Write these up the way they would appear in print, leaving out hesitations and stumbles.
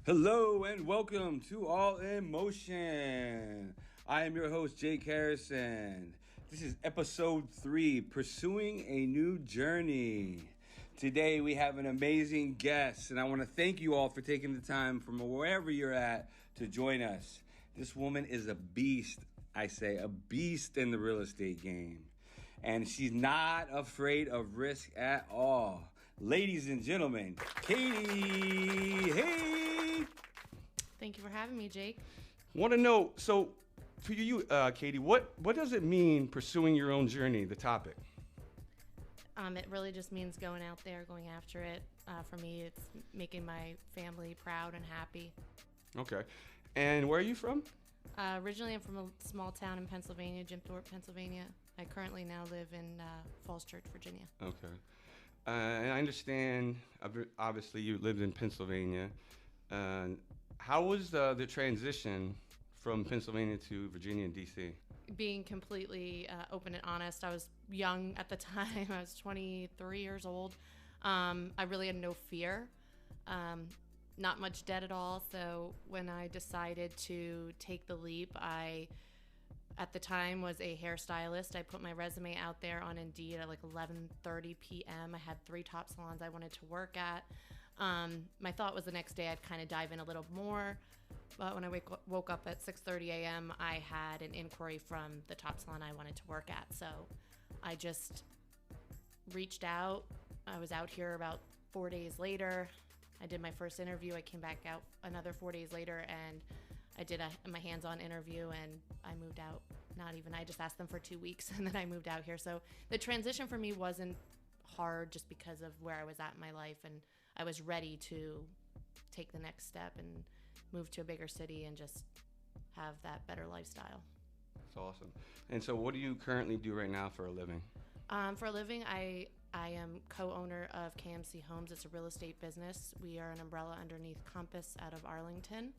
Hello and welcome to All in Motion. I am your host, Jake Harrison. This is episode 3, Pursuing a New Journey. Today we have an amazing guest, and I want to thank you all for taking the time from wherever you're at to join us. This woman is a beast, I say, a beast in the real estate game. And she's not afraid of risk at all. Ladies and gentlemen, Katie Heydt. Thank you for having me, Jake. Want to know, so for you, Katie, what does it mean pursuing your own journey, the topic? It really just means going out there, going after it. For me, it's making my family proud and happy. Okay. And where are you from? Originally, I'm from a small town in Pennsylvania, Jim Thorpe, Pennsylvania. I currently now live in Falls Church, Virginia. Okay. And I understand, obviously, you lived in Pennsylvania. How was the transition from Pennsylvania to Virginia and D.C.? Being completely open and honest, I was young at the time. I was 23 years old. I really had no fear, not much debt at all. So when I decided to take the leap, I, at the time, was a hairstylist. I put my resume out there on Indeed at like 11:30 p.m. I had 3 top salons I wanted to work at. My thought was the next day I'd kind of dive in a little more. But when I woke up at 6:30 a.m., I had an inquiry from the top salon I wanted to work at. So I just reached out. I was out here about 4 days later. I did my first interview. I came back out another 4 days later, and I did my hands-on interview, and I moved out. I just asked them for 2 weeks, and then I moved out here. So the transition for me wasn't hard just because of where I was at in my life, and I was ready to take the next step and move to a bigger city and just have that better lifestyle. That's awesome. And so what do you currently do right now for a living? For a living, I am co-owner of KMC Homes. It's a real estate business. We are an umbrella underneath Compass out of Arlington.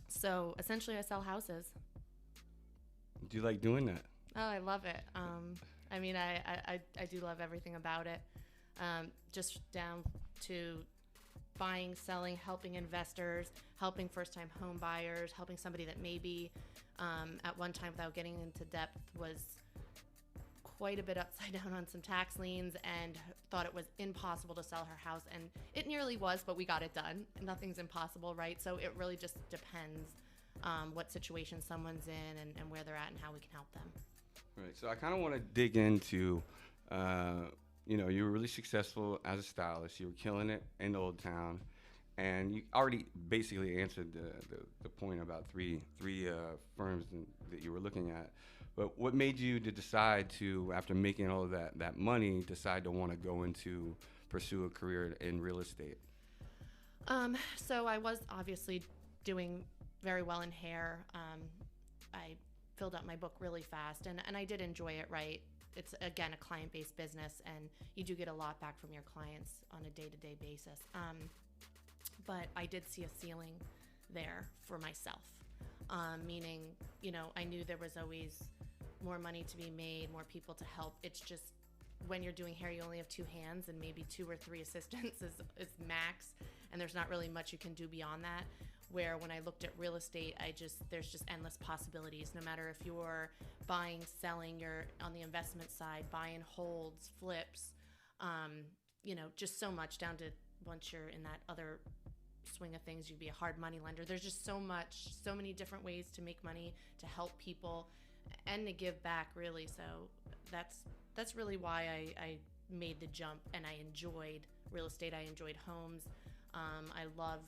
So essentially I sell houses. Do you like doing that? Oh, I love it. I do love everything about it. Just down to buying, selling, helping investors, helping first-time home buyers, helping somebody that maybe at one time, without getting into depth, was quite a bit upside down on some tax liens and thought it was impossible to sell her house. And it nearly was, but we got it done. Nothing's impossible, right? So it really just depends what situation someone's in and where they're at and how we can help them. Right. So I kind of want to dig into, you were really successful as a stylist. You were killing it in Old Town. And you already basically answered the point about three firms that you were looking at. But what made you to decide to, after making all of that money, decide to want to go into pursue a career in real estate? So I was obviously doing very well in hair. I filled out my book really fast, and I did enjoy it, right? It's, again, a client-based business, and you do get a lot back from your clients on a day-to-day basis. But I did see a ceiling there for myself, meaning, I knew there was always more money to be made, more people to help. It's just when you're doing hair, you only have 2 hands and maybe 2 or 3 assistants is max, and there's not really much you can do beyond that. Where when I looked at real estate, there's just endless possibilities. No matter if you're buying, selling, you're on the investment side, buying holds, flips, just so much down to once you're in that other swing of things, you'd be a hard money lender. There's just so many different ways to make money, to help people, and to give back, really. So that's really why I made the jump, and I enjoyed real estate. I enjoyed homes. I love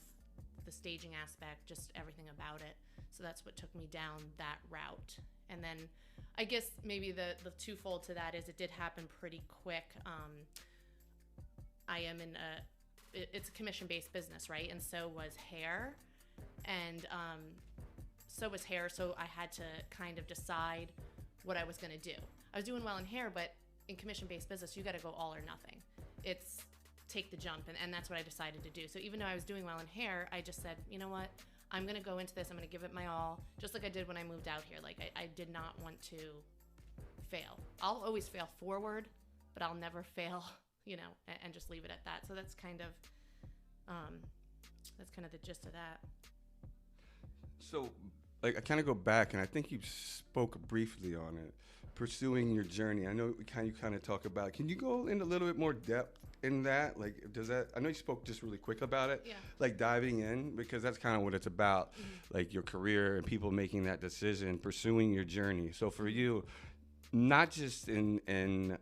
the staging aspect, just everything about it. So that's what took me down that route. And then I guess maybe the twofold to that is it did happen pretty quick. I am it's a commission-based business, right? And so was hair. And so was hair. So I had to kind of decide what I was going to do. I was doing well in hair, but in commission-based business, you got to go all or nothing. It's take the jump, and that's what I decided to do. So even though I was doing well in hair, I just said, you know what? I'm going to go into this. I'm going to give it my all, just like I did when I moved out here. Like, I did not want to fail. I'll always fail forward, but I'll never fail, and just leave it at that. So that's kind of that's kind of the gist of that. So, like, I kind of go back, and I think you spoke briefly on it, pursuing your journey. I know you kind of talk about it. Can you go in a little bit more depth in that? Like, does that, I know you spoke just really quick about it, Yeah. like diving in, because that's kind of what it's about, like your career and people making that decision, pursuing your journey. So for you, not just in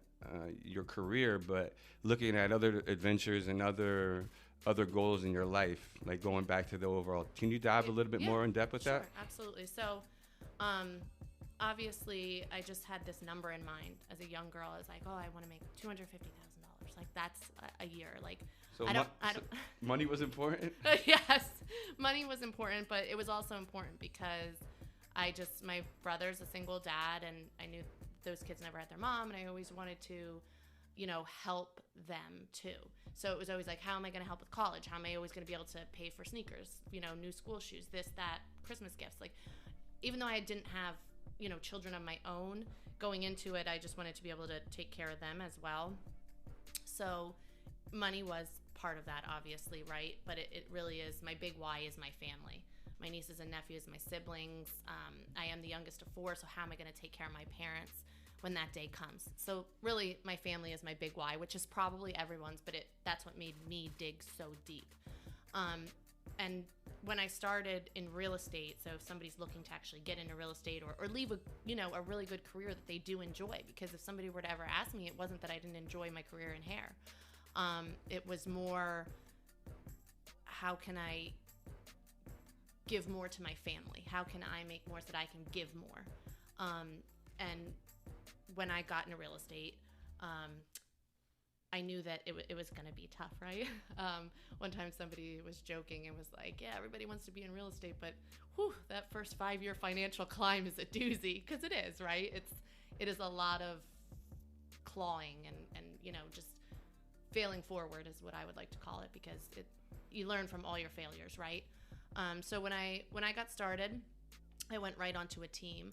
your career, but looking at other adventures and other goals in your life, like going back to the overall. Can you dive a little bit more in depth with that? Sure, absolutely. So, obviously, I just had this number in mind as a young girl. I was like, oh, I want to make $250,000. Like, that's a year. Like, So, I don't. Money was important? Yes, money was important, but it was also important because my brother's a single dad, and I knew those kids never had their mom, and I always wanted to, help them too. So it was always like, how am I going to help with college? How am I always going to be able to pay for sneakers, new school shoes, this, that, Christmas gifts? Like, even though I didn't have, children of my own going into it, I just wanted to be able to take care of them as well. So money was part of that, obviously, right? But it really is, my big why is my family. My nieces and nephews, my siblings. I am the youngest of 4, so how am I going to take care of my parents when that day comes? So really, my family is my big why, which is probably everyone's, but that's what made me dig so deep. And when I started in real estate, so if somebody's looking to actually get into real estate or leave a really good career that they do enjoy, because if somebody were to ever ask me, it wasn't that I didn't enjoy my career in hair. It was more, how can I give more to my family? How can I make more so that I can give more? And when I got into real estate, I knew that it was going to be tough, right? One time somebody was joking and was like, yeah, everybody wants to be in real estate, but that first 5-year financial climb is a doozy, because it is, right? It is a lot of clawing and just failing forward is what I would like to call it, because you learn from all your failures, right? So when I got started, I went right onto a team.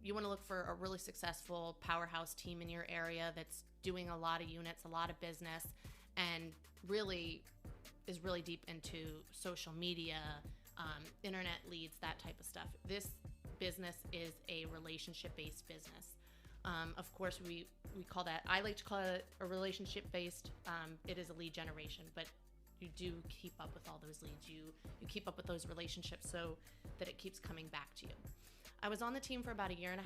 You want to look for a really successful powerhouse team in your area that's doing a lot of units, a lot of business, and really is really deep into social media, internet leads, that type of stuff. This business is a relationship-based business. Of course, we call that, I like to call it a relationship-based. It is a lead generation, but you do keep up with all those leads. You keep up with those relationships so that it keeps coming back to you. I was on the team for about 1.5 years,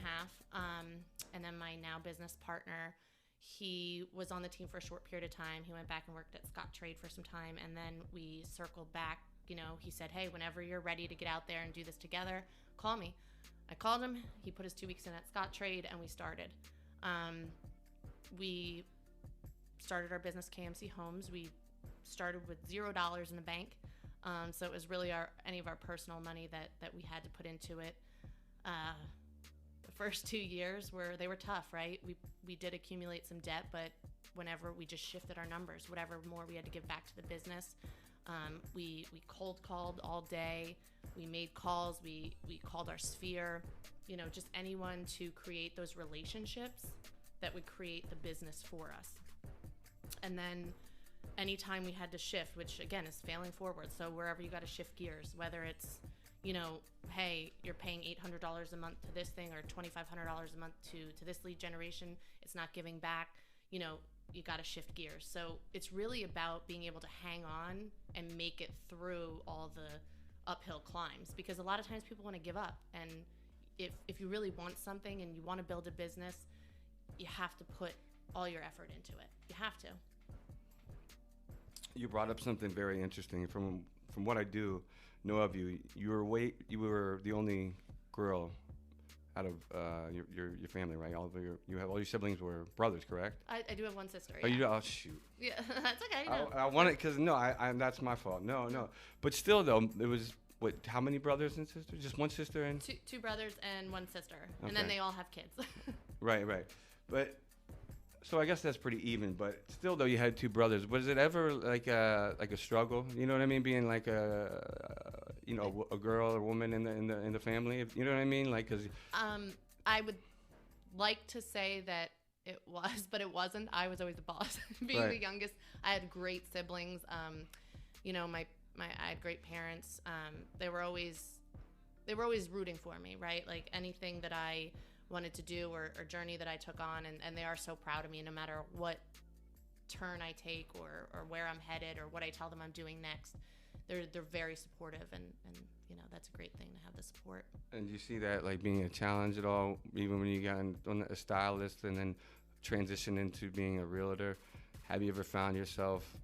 and then my now business partner, he was on the team for a short period of time. He went back and worked at Scott Trade for some time, and then we circled back. He said, hey, whenever you're ready to get out there and do this together, call me. I called him. He put his 2 weeks in at Scott Trade, and we started. We started our business, KMC Homes. We started with $0 in the bank, so it was really any of our personal money that we had to put into it. The first 2 years they were tough, right? We did accumulate some debt, but whenever we just shifted our numbers, whatever more we had to give back to the business, we cold called all day. We made calls. We called our sphere, just anyone to create those relationships that would create the business for us. And then anytime we had to shift, which again is failing forward, so wherever you got to shift gears, whether it's hey, you're paying $800 a month to this thing, or $2,500 a month to this lead generation, it's not giving back, you got to shift gears. So it's really about being able to hang on and make it through all the uphill climbs, because a lot of times people want to give up. And if you really want something and you want to build a business, you have to put all your effort into it. You have to. You brought up something very interesting. From what I do know of you, you were the only girl out of your family, right? All your siblings were brothers, correct? I do have one sister. Oh, yeah. you do? Oh, shoot. Yeah, that's okay. No. I want it because that's my fault. No. But still, though, it was how many brothers and sisters? Just one sister and two brothers and one sister, okay. And then they all have kids. Right. But so I guess that's pretty even. But still, though, you had 2 brothers. Was it ever like a struggle? You know what I mean? Being like a girl or woman in the family. You know what I mean? Like, cause I would like to say that it was, but it wasn't. I was always the boss. Being right. the youngest, I had great siblings. I had great parents. They were always rooting for me, right? Like anything that I wanted to do or journey that I took on, and they are so proud of me no matter what turn I take or where I'm headed or what I tell them I'm doing next. They're very supportive, and that's a great thing to have the support. And do you see that like being a challenge at all, even when you got on a stylist and then transition into being a realtor? Have you ever found yourself,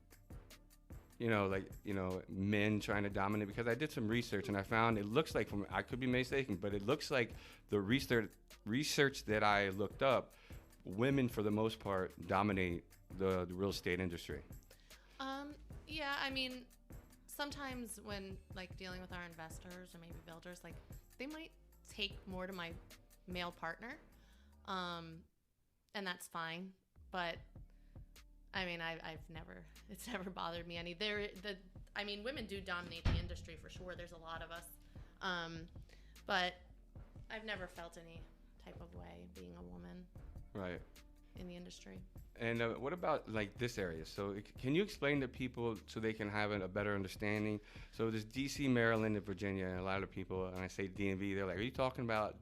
men trying to dominate? Because I did some research and I found it looks like, I could be mistaken, but it looks like the research that I looked up, women for the most part dominate the real estate industry. Yeah, I mean, sometimes when like dealing with our investors or maybe builders, like they might take more to my male partner, and that's fine. But I mean, it's never bothered me any. Women do dominate the industry for sure. There's a lot of us, but I've never felt any type of way being a woman, right, in the industry. And what about like this area? So can you explain to people so they can have a better understanding? So there's DC, Maryland, and Virginia, and a lot of people, and I say DMV, they're like, are you talking about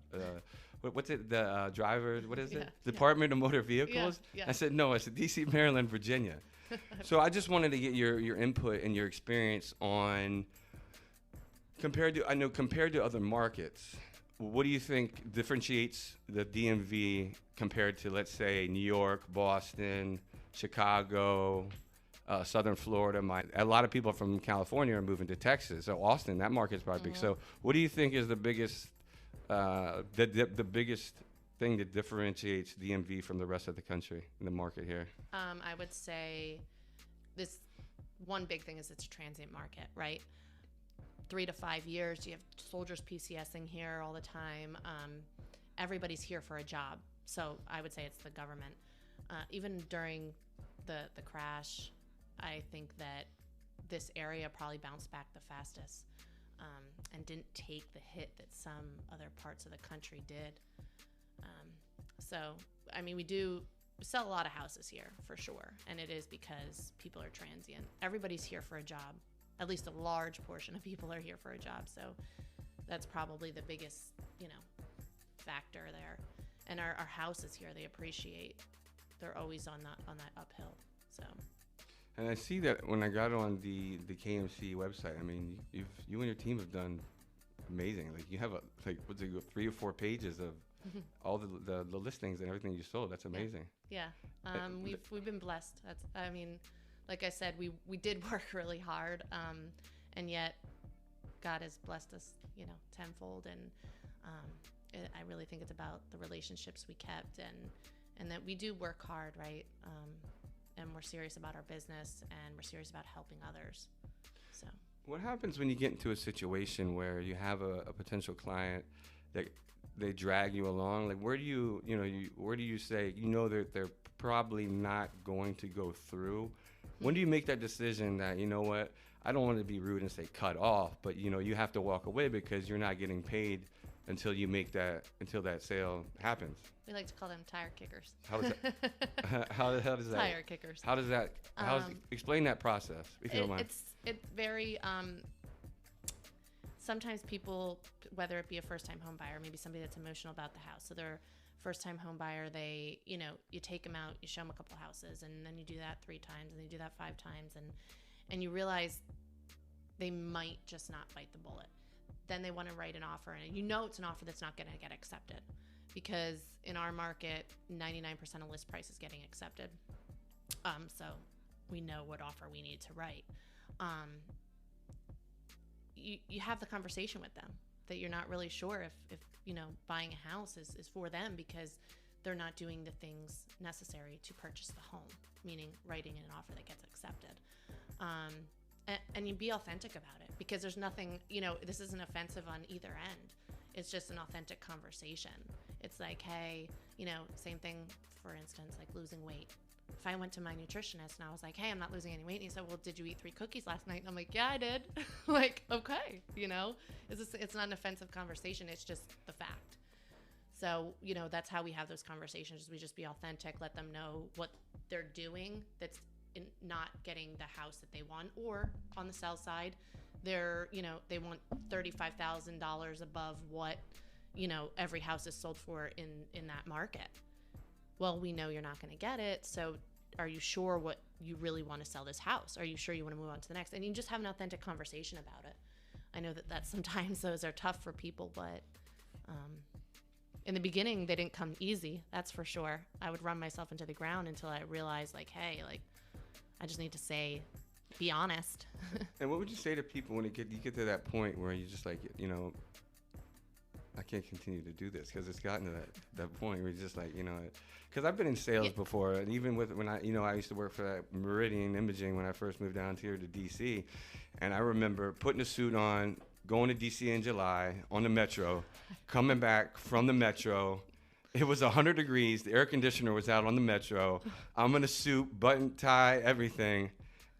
what's it, the driver, what is it? Department of Motor Vehicles? Yeah. I said, no, it's DC, Maryland, Virginia. So I just wanted to get your input and your experience on, compared to other markets, what do you think differentiates the DMV compared to, let's say, New York, Boston, Chicago, Southern Florida? A lot of people from California are moving to Texas. So Austin, that market's probably big. So what do you think is the biggest the biggest thing that differentiates DMV from the rest of the country in the market here? I would say this one big thing is it's a transient market, right? 3 to 5 years, you have soldiers PCSing here all the time. Everybody's here for a job. So I would say it's the government. Even during the crash, I think that this area probably bounced back the fastest, and didn't take the hit that some other parts of the country did. We sell a lot of houses here for sure, and it is because people are transient. Everybody's here for a job. At least a large portion of people are here for a job, so that's probably the biggest, factor there. And our houses here, they appreciate. They're always on that uphill. So. And I see that when I got on the KMC website. I mean, you and your team have done amazing. Like you have 3 or 4 pages of all the listings and everything you sold. That's amazing. Yeah. We've been blessed. Like I said, we did work really hard, and yet God has blessed us, tenfold. And I really think it's about the relationships we kept, and that we do work hard, right? And we're serious about our business, and we're serious about helping others. So. What happens when you get into a situation where you have a potential client that they drag you along? Like, where do you say, they're probably not going to go through? When do you make that decision that, I don't want to be rude and say cut off, but you have to walk away because you're not getting paid until that sale happens? We like to call them tire kickers. How does that? how does that? Tire kickers. How does that? Explain that process, if you don't mind. It's very. Sometimes people, whether it be a first-time home buyer, maybe somebody that's emotional about the house, so they're first-time home buyer, they, you take them out, you show them a couple houses, and then you do that 3 times, and you do that 5 times, and you realize they might just not bite the bullet. Then they want to write an offer, and it's an offer that's not going to get accepted, because in our market, 99% of list price is getting accepted. So we know what offer we need to write. You have the conversation with them that you're not really sure if buying a house is for them, because they're not doing the things necessary to purchase the home, meaning writing an offer that gets accepted. And you be authentic about it, because there's nothing, this isn't offensive on either end. It's just an authentic conversation. It's like, hey, same thing, for instance, like losing weight. If I went to my nutritionist and I was like, hey, I'm not losing any weight, and he said, well, did you eat 3 cookies last night? And I'm like, yeah, I did. Like, okay, it's not an offensive conversation. It's just the fact. So, that's how we have those conversations. We just be authentic, let them know what they're doing that's not getting the house that they want, or on the sell side, they're, they want $35,000 above what, every house is sold for in that market. Well, we know you're not going to get it. So are you sure what you really want to sell this house? Are you sure you want to move on to the next? And you just have an authentic conversation about it. I know that sometimes those are tough for people, but in the beginning, they didn't come easy. That's for sure. I would run myself into the ground until I realized, like, hey, like, I just need to be honest. And what would you say to people when you get to that point where you're just like, I can't continue to do this, because it's gotten to that point where you're just like, because I've been in sales before, and even when I used to work for that Meridian Imaging when I first moved down here to DC, and I remember putting a suit on, going to DC in July on the Metro, coming back from the Metro. It was 100 degrees. The air conditioner was out on the Metro. I'm in a suit, button, tie, everything.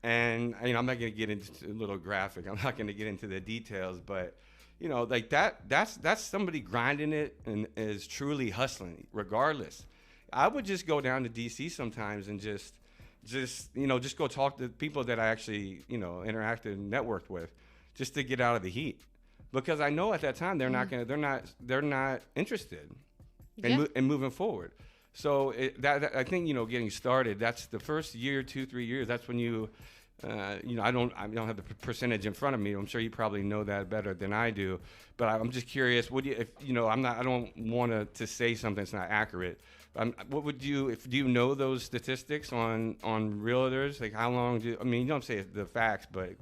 And, I'm not going to get into a little graphic. I'm not going to get into the details, but, like that's somebody grinding it and is truly hustling, regardless. I would just go down to DC sometimes and just go talk to people that I actually, interacted and networked with, just to get out of the heat, because I know at that time they're not interested in moving forward. So I think, getting started, that's the first year, 2-3 years. That's when you, I don't have the percentage in front of me. I'm sure you probably know that better than I do, but I'm just curious. I don't want to say something that's not accurate. What would do you know those statistics on realtors? Like, how long you don't say the facts, but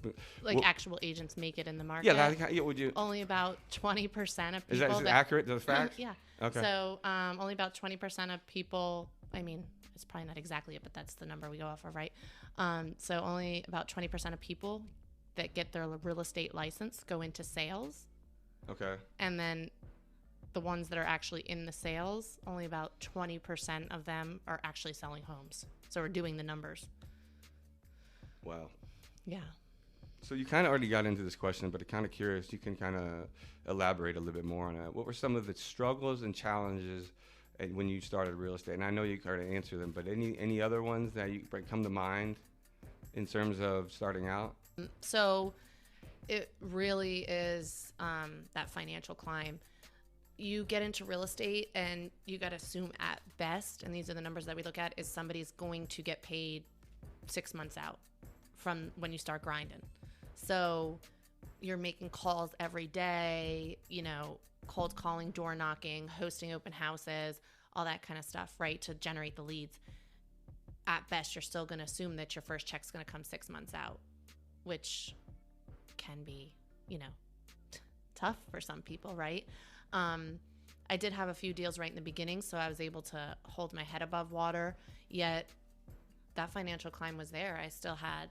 actual agents make it in the market? Yeah, would you? Only about 20% of people. Is that accurate, the facts? Yeah. Okay. So only about 20% of people, it's probably not exactly it, but that's the number we go off of, right? So only about 20% of people that get their real estate license go into sales. Okay. And then the ones that are actually in the sales, only about 20% of them are actually selling homes. So we're doing the numbers. Wow. Yeah. So you kind of already got into this question, but I'm kind of curious. You can kind of elaborate a little bit more on that. What were some of the struggles and challenges when you started real estate? And I know you already answered them, but any other ones that you come to mind in terms of starting out? So it really is that financial climb. You get into real estate and you got to assume at best, and these are the numbers that we look at, is somebody's going to get paid 6 months out from when you start grinding. So you're making calls every day, cold calling, door knocking, hosting open houses, all that kind of stuff, right, to generate the leads. At best, you're still going to assume that your first check's going to come 6 months out, which can be, tough for some people, right? I did have a few deals right in the beginning, so I was able to hold my head above water, yet that financial climb was there. I still had,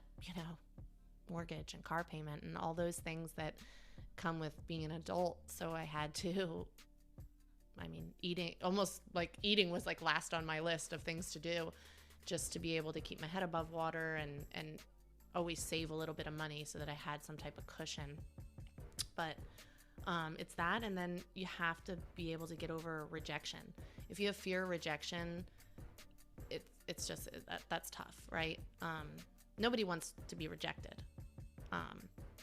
mortgage and car payment and all those things that come with being an adult. So I had to, eating was like last on my list of things to do, just to be able to keep my head above water and always save a little bit of money so that I had some type of cushion. But it's that, and then you have to be able to get over rejection. If you have fear of rejection, it's just that's tough, right? Nobody wants to be rejected.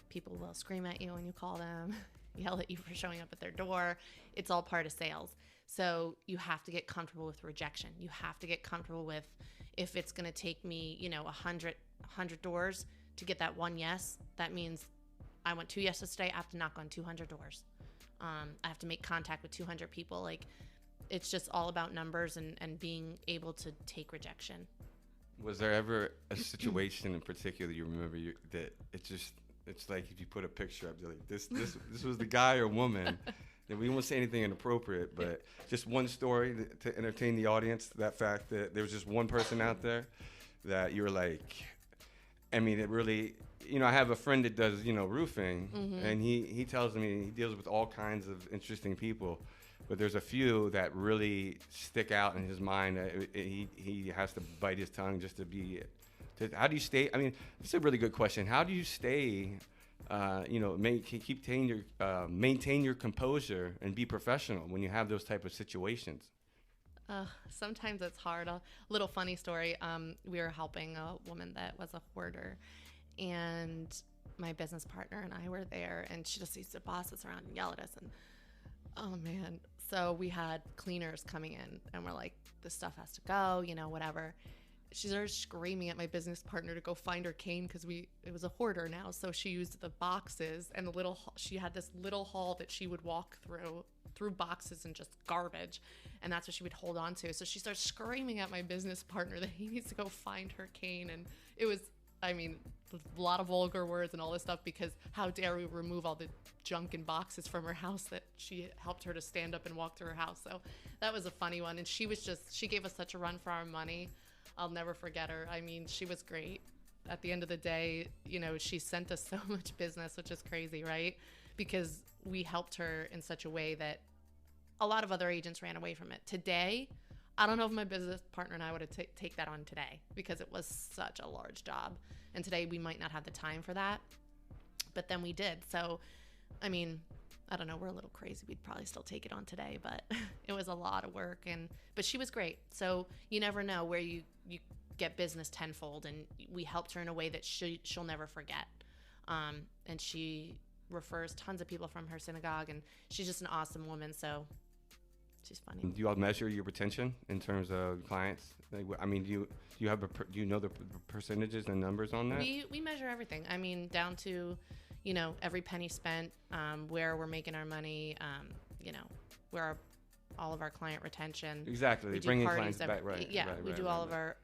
People will scream at you when you call them, yell at you for showing up at their door. It's all part of sales. So you have to get comfortable with rejection. You have to get comfortable with, if it's going to take me, 100 doors to get that one yes, that means I want 2 yeses today. I have to knock on 200 doors. I have to make contact with 200 people. Like, it's just all about numbers and being able to take rejection. Was there ever a situation in particular you remember that it's like, if you put a picture up, like this was the guy or woman, and we won't say anything inappropriate, but just one story to entertain the audience, that fact that there was just one person out there that you were like, it really, I have a friend that does, roofing, mm-hmm. and he tells me he deals with all kinds of interesting people, but there's a few that really stick out in his mind. He has to bite his tongue just to be. How do you stay? It's a really good question. How do you stay? Maintain your composure and be professional when you have those type of situations. Sometimes it's hard. A little funny story. We were helping a woman that was a hoarder, and my business partner and I were there, and she just used to boss us around and yell at us. And oh man, so we had cleaners coming in, and we're like, this stuff has to go, whatever. She started screaming at my business partner to go find her cane because it was a hoarder now. So she used the boxes and she had this little hall that she would walk through boxes and just garbage. And that's what she would hold on to. So she starts screaming at my business partner that he needs to go find her cane. And it was, a lot of vulgar words and all this stuff because how dare we remove all the junk and boxes from her house that she helped her to stand up and walk to her house. So that was a funny one. And she gave us such a run for our money. I'll never forget her. She was great. At the end of the day, she sent us so much business, which is crazy, right? Because we helped her in such a way that a lot of other agents ran away from it. Today, I don't know if my business partner and I would have take that on today because it was such a large job. And today we might not have the time for that, but then we did. So, I don't know, we're a little crazy. We'd probably still take it on today, but it was a lot of work. But she was great. So you never know where you get business tenfold, and we helped her in a way that she'll never forget. And she refers tons of people from her synagogue, and she's just an awesome woman. So she's funny. Do you all measure your retention in terms of clients? Do you know the percentages and numbers on that? We measure everything. Down to, every penny spent, where we're making our money, where all of our client retention. Exactly. They bring in clients back, right? Yeah, right, we right, do right, all right. of our,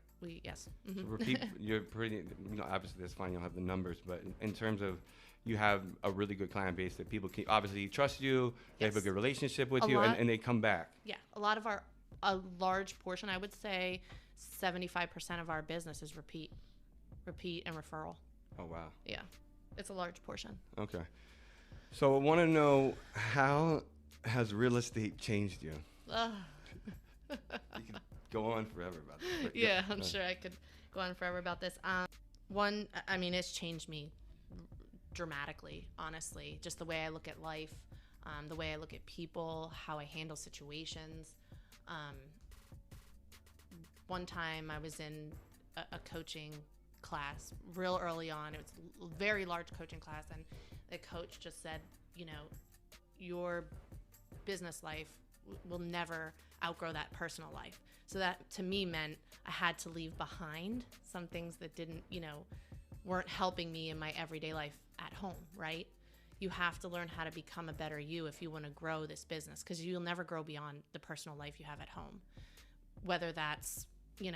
yes. Mm-hmm. So repeat, you're pretty, obviously that's fine, you don't have the numbers, but in terms of, you have a really good client base that people can obviously trust you, they have a good relationship with you, and they come back. Yeah, a large portion, I would say 75% of our business is repeat and referral. Oh, wow. Yeah, it's a large portion. Okay. So I want to know, how has real estate changed you? You could go on forever about this. Yeah, I'm sure I could go on forever about this. It's changed me dramatically, honestly. Just the way I look at life, the way I look at people, how I handle situations. One time I was in a coaching class real early on. It was a very large coaching class, and the coach just said, your business life will never outgrow that personal life. So that to me meant I had to leave behind some things that weren't helping me in my everyday life at home, right? You have to learn how to become a better you if you want to grow this business, because you'll never grow beyond the personal life you have at home. Whether that's, you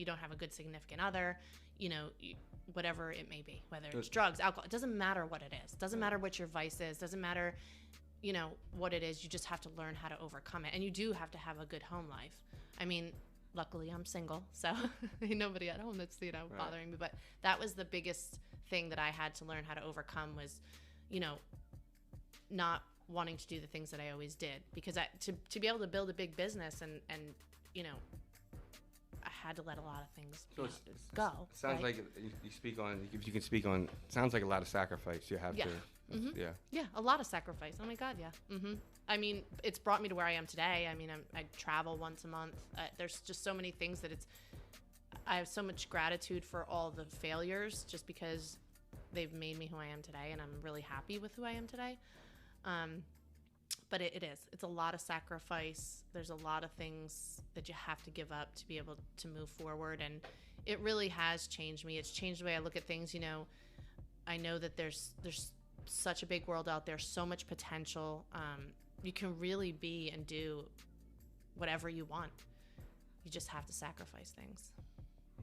don't have a good significant other, whatever it may be, whether it's drugs, alcohol, it doesn't matter what it is. It doesn't matter what your vice is. Doesn't matter, what it is. You just have to learn how to overcome it. And you do have to have a good home life. Luckily I'm single, so ain't nobody at home that's, bothering me. But that was the biggest thing that I had to learn how to overcome was, not wanting to do the things that I always did. Because to be able to build a big business and I had to let a lot of things go. Sounds like you speak on, if you can speak on, sounds like a lot of sacrifice you have to. Mm-hmm. Yeah. Yeah, a lot of sacrifice. Oh my God, yeah. Mm-hmm. It's brought me to where I am today. I travel once a month. There's just so many things that I have so much gratitude for all the failures just because they've made me who I am today, and I'm really happy with who I am today. But it's a lot of sacrifice. There's a lot of things that you have to give up to be able to move forward, and it really has changed me. It's changed the way I look at things. I know that there's such a big world out there, so much potential. You can really be and do whatever you want. You just have to sacrifice things.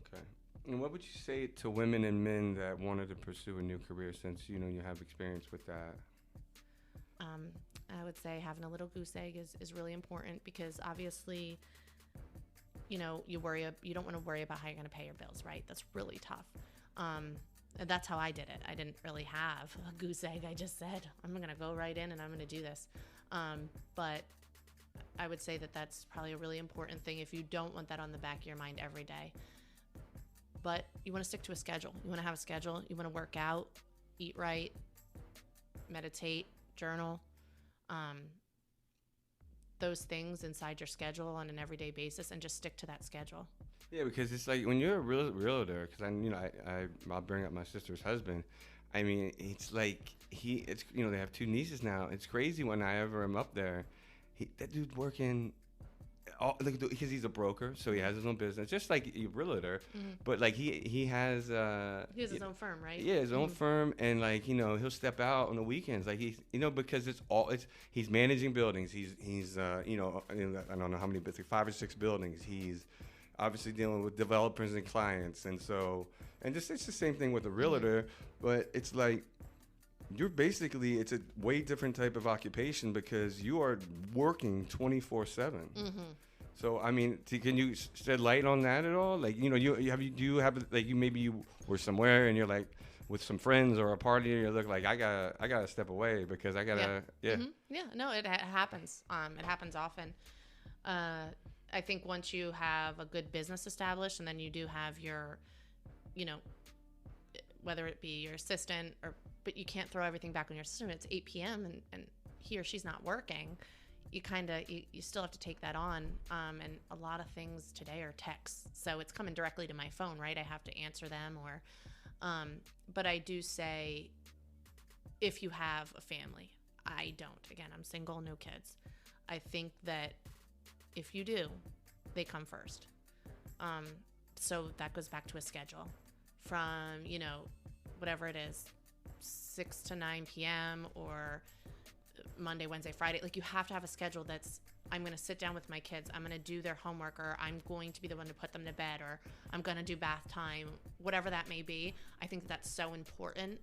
Okay. And what would you say to women and men that wanted to pursue a new career, since you have experience with that? I would say having a little goose egg is really important, because obviously, you don't want to worry about how you're going to pay your bills, right? That's really tough. And that's how I did it. I didn't really have a goose egg. I just said, I'm going to go right in and I'm going to do this. But I would say that that's probably a really important thing if you don't want that on the back of your mind every day. But you want to stick to a schedule. You want to have a schedule. You want to work out, eat right, meditate, journal. those things inside your schedule on an everyday basis and just stick to that schedule. Yeah, because it's like when you're a realtor, because I'll bring up my sister's husband. I mean, it's like they have two nieces now. It's crazy when I ever am up there. That dude's working because he's a broker, so he has his own business, just like a realtor. Mm-hmm. But like he has his own firm, right? Yeah, his own firm, and like he'll step out on the weekends, like because he's managing buildings. He's I don't know how many, but it's like 5 or 6 buildings. He's obviously dealing with developers and clients, and it's the same thing with a realtor, but it's like it's a way different type of occupation because you are working 24/7. So I mean, can you shed light on that at all? Like, maybe you were somewhere and you're like with some friends or a party, and you look like I gotta step away because I gotta No, it happens. It happens often. I think once you have a good business established, and then you do have your, whether it be your assistant but you can't throw everything back on your assistant. It's 8 p.m. and he or she's not working. You still have to take that on. And a lot of things today are texts. So it's coming directly to my phone, right? I have to answer them but I do say, if you have a family, I don't. Again, I'm single, no kids. I think that if you do, they come first. So that goes back to a schedule from, whatever it is, 6 to 9 p.m. or Monday, Wednesday, Friday. Like, you have to have a schedule that's, I'm going to sit down with my kids, I'm going to do their homework, or I'm going to be the one to put them to bed, or I'm going to do bath time, whatever that may be. I think that's so important.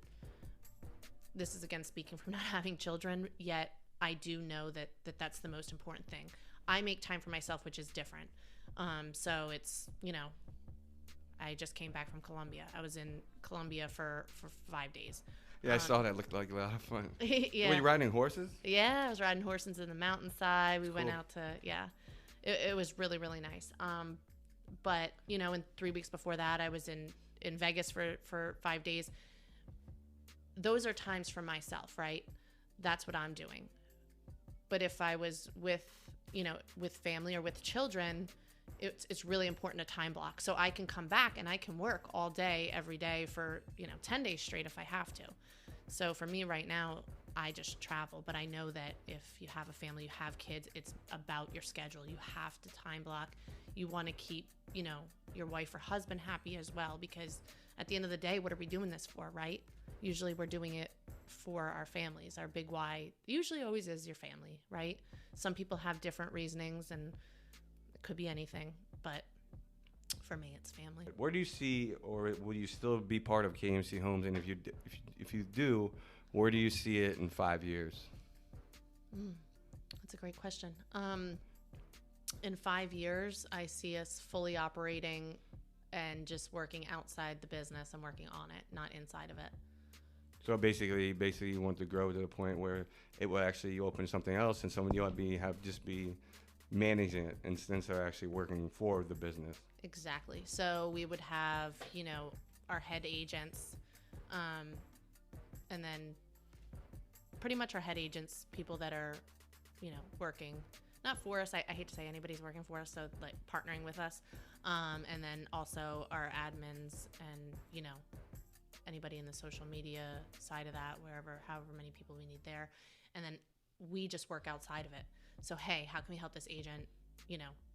This is, again, speaking from not having children, yet I do know that that's the most important thing. I make time for myself, which is different. So it's, I just came back from Colombia. I was in Colombia for 5 days. Yeah, I saw that. Looked like a lot of fun. Yeah. Were you riding horses? Yeah, I was riding horses in the mountainside. We went out to, it was really, really nice. But, in 3 weeks before that, I was in Vegas for 5 days. Those are times for myself, right? That's what I'm doing. But if I was with family or with children, it's really important to time block. So I can come back and I can work all day, every day for, 10 days straight if I have to. So for me right now, I just travel. But I know that if you have a family, you have kids, it's about your schedule. You have to time block. You want to keep, your wife or husband happy as well, because at the end of the day, what are we doing this for, right? Usually we're doing it for our families. Our big why usually always is your family, right? Some people have different reasonings, and it could be anything, but for me, it's family. Where do you see, or will you still be part of KMC Homes? And if you do, where do you see it in 5 years? That's a great question. In 5 years, I see us fully operating and just working outside the business and working on it, not inside of it. So basically, you want to grow to the point where it will actually open something else, and someone you'll be managing it instead of actually working for the business. Exactly. So we would have, our head agents, and then pretty much our head agents, people that are, working, not for us. I hate to say anybody's working for us, so like partnering with us. And then also our admins and, anybody in the social media side of that, however many people we need there. And then we just work outside of it. So, hey, how can we help this agent,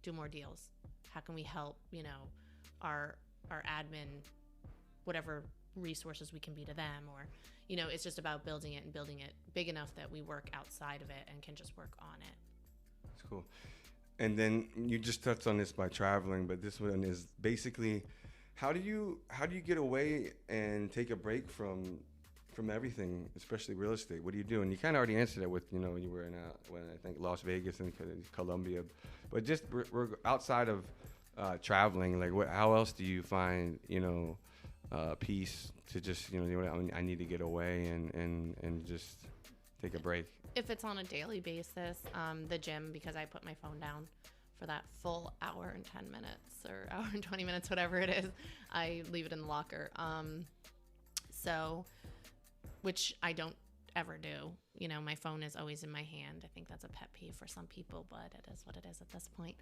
do more deals? How can we help, our admin, whatever resources we can be to them, or, it's just about building it and building it big enough that we work outside of it and can just work on it. That's cool. And then you just touched on this by traveling, but this one is basically, how do you get away and take a break from everything, especially real estate? What do you do? And you kind of already answered it with, you were in I think Las Vegas and Colombia, but just we're outside of traveling. Like, how else do you find, peace to just, I need to get away and just take a break? If it's on a daily basis, the gym, because I put my phone down for that full hour and 10 minutes or hour and 20 minutes, whatever it is, I leave it in the locker. Which I don't ever do. You know, my phone is always in my hand. I think that's a pet peeve for some people, but it is what it is at this point.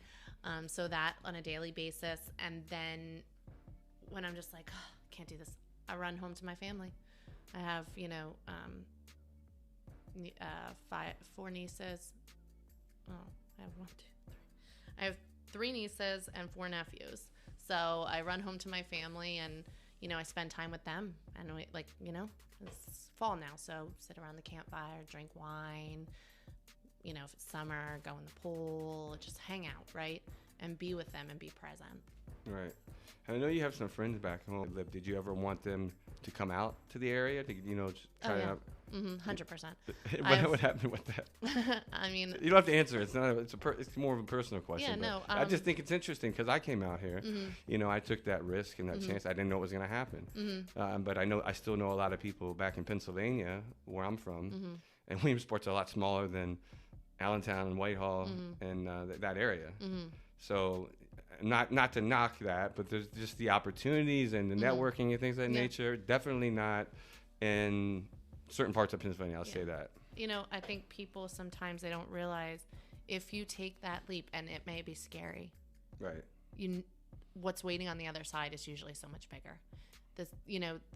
So that on a daily basis. And then when I'm just like, oh, can't do this, I run home to my family. I have, you know, 4 nieces. Oh, I have 1, 2, 3. I have 3 nieces and 4 nephews. So I run home to my family and, you know, I spend time with them. And we, like, you know, it's fall now, so sit around the campfire, drink wine. You know, if it's summer, go in the pool, just hang out, right? And be with them and be present. Right. I know you have some friends back home. Did you ever want them to come out to the area to, you know, try out? 100%. What happened with that? I mean, you don't have to answer. It's not. It's more of a personal question. Yeah, no. I just think it's interesting because I came out here. You know, I took that risk and that chance. I didn't know what was going to happen. But I still know a lot of people back in Pennsylvania, where I'm from, and Williamsport's a lot smaller than Allentown and Whitehall and that area. So. Not to knock that, but there's just the opportunities and the networking and things of that nature. Definitely not in certain parts of Pennsylvania. I'll say that. You know, I think people sometimes they don't realize if you take that leap, and it may be scary. Right. What's waiting on the other side is usually so much bigger. The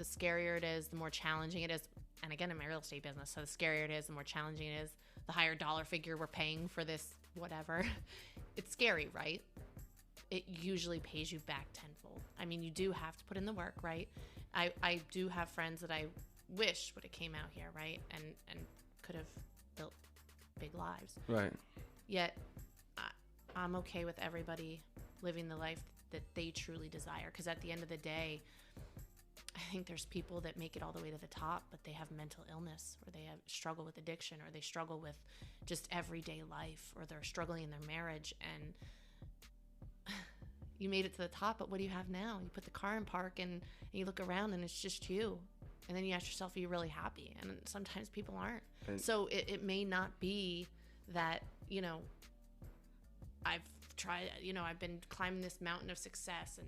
scarier it is, the more challenging it is. And again, in my real estate business, so the scarier it is, the more challenging it is, the higher dollar figure we're paying for this, whatever. It's scary, right? It usually pays you back tenfold. I mean, you do have to put in the work, right? I do have friends that I wish would have came out here, right? And could have built big lives. Right. Yet, I'm okay with everybody living the life that they truly desire. Because at the end of the day, I think there's people that make it all the way to the top, but they have mental illness, or they have struggle with addiction, or they struggle with just everyday life, or they're struggling in their marriage. And you made it to the top, but what do you have now? You put the car in park and you look around and it's just you. And then you ask yourself, are you really happy? And sometimes people aren't. And so it may not be that, you know, I've tried, you know, I've been climbing this mountain of success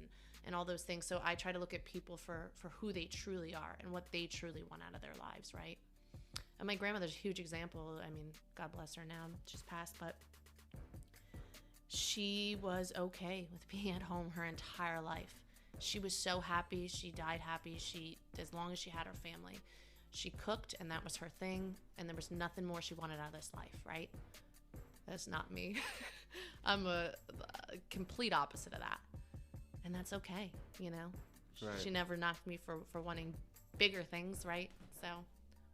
and all those things. So I try to look at people for who they truly are and what they truly want out of their lives, right? And my grandmother's a huge example. I mean, God bless her now, she's passed, but she was okay with being at home her entire life. She was so happy. She died happy. As long as she had her family, she cooked, and that was her thing. And there was nothing more she wanted out of this life, right? That's not me. I'm a complete opposite of that. And that's okay, you know? Right. She never knocked me for wanting bigger things, right? So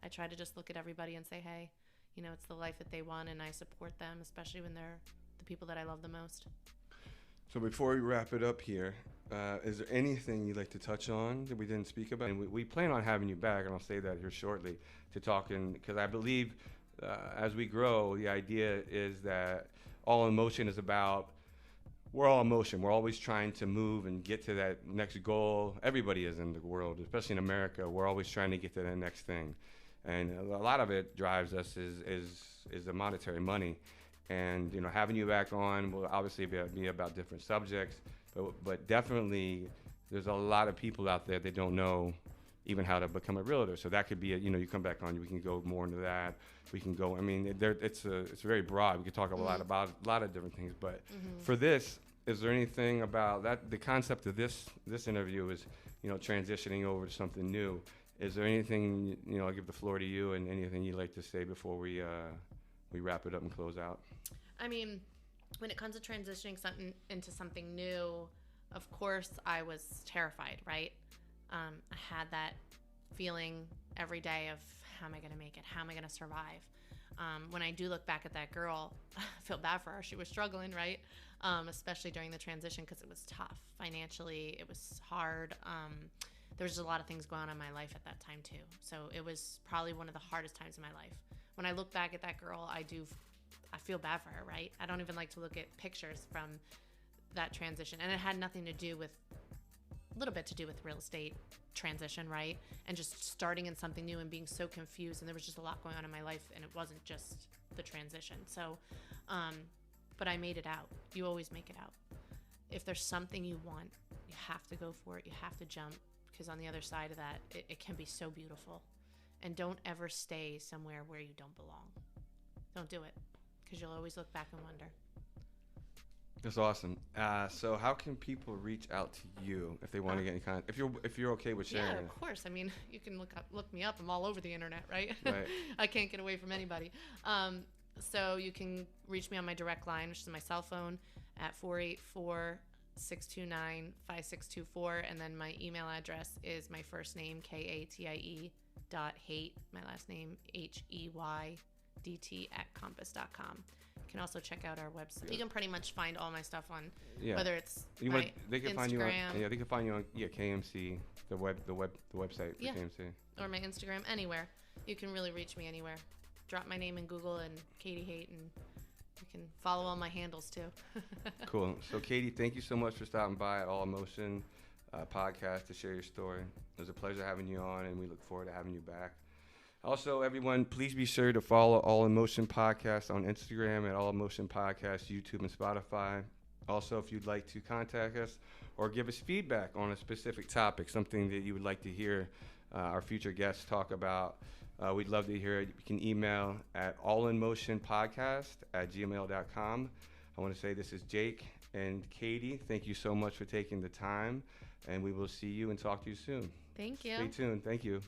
I try to just look at everybody and say, hey, you know, it's the life that they want, and I support them, especially when they're the people that I love the most. So before we wrap it up here, is there anything you'd like to touch on that we didn't speak about? And we plan on having you back, and I'll say that here shortly, to talk, because I believe as we grow, the idea is that all emotion is about, we're all emotion. We're always trying to move and get to that next goal. Everybody is in the world, especially in America. We're always trying to get to the next thing. And a lot of it drives us is the monetary money. And, you know, having you back on will obviously be about different subjects, but definitely there's a lot of people out there that don't know even how to become a realtor. So that could be, you come back on, we can go more into that. We can go, I mean, it's very broad. We could talk a lot about a lot of different things, but for this, is there anything about that? The concept of this interview is, transitioning over to something new. Is there anything, I'll give the floor to you, and anything you'd like to say before we wrap it up and close out? I mean, when it comes to transitioning something into something new, of course I was terrified, right? I had that feeling every day of, how am I going to make it? How am I going to survive? When I do look back at that girl, I feel bad for her. She was struggling, right? Especially during the transition, because it was tough. Financially, it was hard. There was a lot of things going on in my life at that time too. So it was probably one of the hardest times in my life. When I look back at that girl, I feel bad for her, right? I don't even like to look at pictures from that transition. And it had nothing to do with, a little bit to do with real estate transition, right? And just starting in something new and being so confused. And there was just a lot going on in my life, and it wasn't just the transition. So, but I made it out. You always make it out. If there's something you want, you have to go for it. You have to jump, because on the other side of that, it can be so beautiful. and don't ever stay somewhere where you don't belong. Don't do it, because you'll always look back and wonder. That's awesome. So how can people reach out to you if they want to get in contact? If you're okay with sharing? Yeah, of course. I mean, you can look me up. I'm all over the internet, right? Right. I can't get away from anybody. So you can reach me on my direct line, which is my cell phone, at 484-629-5624, and then my email address is my first name, Katie .Heydt, my last name HEYDT@compass.com. You can also check out our website. Yeah. You can pretty much find all my stuff on whether it's they can Instagram. Find you on, they can find you on KMC, the website for KMC. Or my Instagram, anywhere. You can really reach me anywhere. Drop my name in Google and Katie Heydt, and you can follow all my handles too. Cool. So Katie, thank you so much for stopping by at All Emotion podcast to share your story. It was a pleasure having you on, and we look forward to having you back. Also, everyone, please be sure to follow All Emotion Podcast on Instagram at All Emotion Podcast, YouTube, and Spotify. Also, if you'd like to contact us or give us feedback on a specific topic, something that you would like to hear our future guests talk about, we'd love to hear it. You can email at allinmotionpodcast@gmail.com. I want to say this is Jake and Katie. Thank you so much for taking the time, and we will see you and talk to you soon. Thank you. Stay tuned. Thank you.